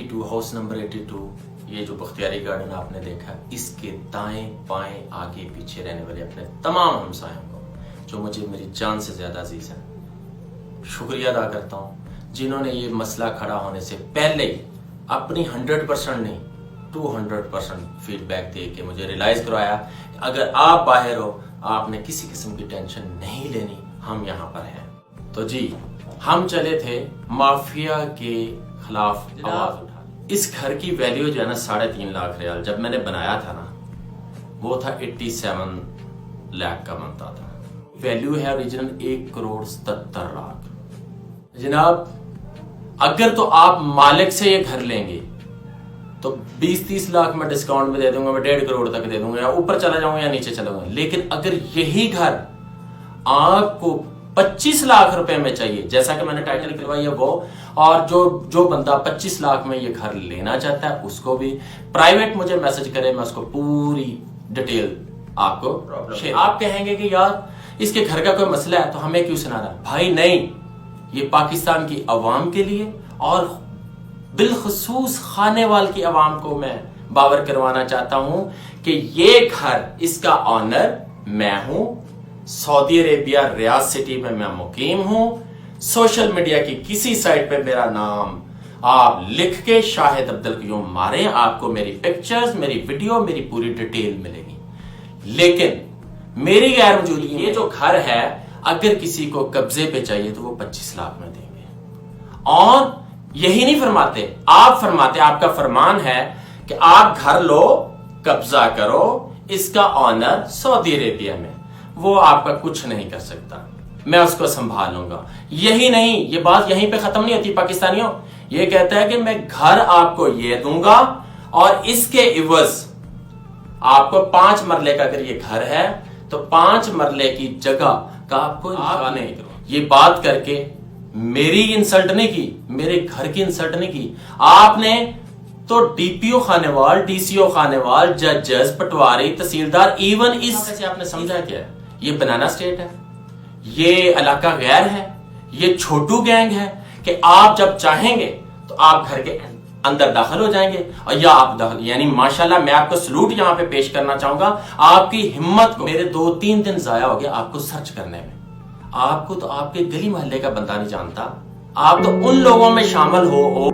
82 house number 82, ये जो Bakhtiari garden आपने देखा, इसके दाएं बाएं आगे पीछे रहने वाले अपने तमाम हमसायों को जो मुझे मेरी जान से ज्यादा अजीज है, शुक्रिया अदा करता हूँ जिन्होंने ये मसला खड़ा होने से पहले ही अपनी 100% नहीं 200% फीडबैक दे के मुझे रियलाइज करवाया कि अगर आप बाहर हो आपने किसी किस्म की टेंशन नहीं लेनी, हम यहाँ पर हैं। तो जी हम चले थे माफिया के खिलाफ आवाज उठा। इस घर की वैल्यू जो है ना 3.5 लाख रियाल जब मैंने बनाया था ना, वो था 87 लाख का बनता था। वैल्यू है ओरिजिनल 1,77,00,000। जनाब अगर तो आप मालिक से ये घर लेंगे तो 20-30 लाख में डिस्काउंट में दे दूंगा, मैं 1.5 करोड़ तक दे दूंगा, या ऊपर चला जाऊंगा या नीचे चला जाऊंगा। लेकिन अगर यही घर आपको 25 लाख रुपए में चाहिए, जैसा कि मैंने टाइटल करवाई है वो, और जो बंदा 25 लाख में ये घर लेना चाहता है उसको भी प्राइवेट मुझे मैसेज करे, मैं उसको पूरी डिटेल आपको। आप कहेंगे कि यार इसके घर का कोई मसला है तो हमें क्यों सुना रहा है? भाई नहीं, ये पाकिस्तान की अवाम के लिए और बिलखसूस खानेवाल की अवाम को मैं बावर करवाना चाहता हूं कि ये घर, इसका ऑनर मैं हूं। सऊदी अरेबिया रियाद सिटी में मैं मुकीम हूं। सोशल मीडिया की किसी साइट पे मेरा नाम आप लिख के शाहिद अब्दुल क़य्यूम मारे, आपको मेरी पिक्चर्स, मेरी वीडियो, मेरी पूरी डिटेल मिलेगी। लेकिन मेरी गैर मौजूदगी ये जो घर है अगर किसी को कब्जे पे चाहिए तो वो 25 लाख में देंगे। और यही नहीं फरमाते, आप फरमाते, आपका फरमान है कि आप घर लो, कब्जा करो, इसका ऑनर सऊदी अरेबिया में, वो आपका कुछ नहीं कर सकता, मैं उसको संभालूंगा। यही नहीं, ये बात यहीं पे खत्म नहीं होती पाकिस्तानियों। ये कहता है कि मैं घर आपको ये दूंगा और इसके इवज आपको 5 मरले का अगर ये घर है तो 5 मरले की जगह का आपको नहीं करो। ये बात करके मेरी इंसल्ट नहीं की, मेरे घर की इंसल्ट नहीं की आपने, तो डीपीओ खानेवाल, डीसीओ खानेवाल, जजेस, पटवारी, तहसीलदार, इवन इस आपने समझा क्या है? ये बनाना स्टेट है, ये इलाका गैर है, ये छोटू गैंग है कि आप जब चाहेंगे तो आप घर के अंदर दाखिल हो जाएंगे और या आप दाखिल, यानी माशाल्लाह मैं आपको सलूट यहां पे पेश करना चाहूंगा, आपकी हिम्मत को। मेरे 2-3 दिन जाया हो गया आपको सर्च करने में। आपको तो आपके गली मोहल्ले का बंदा नहीं जानता, आप तो उन लोगों में शामिल हो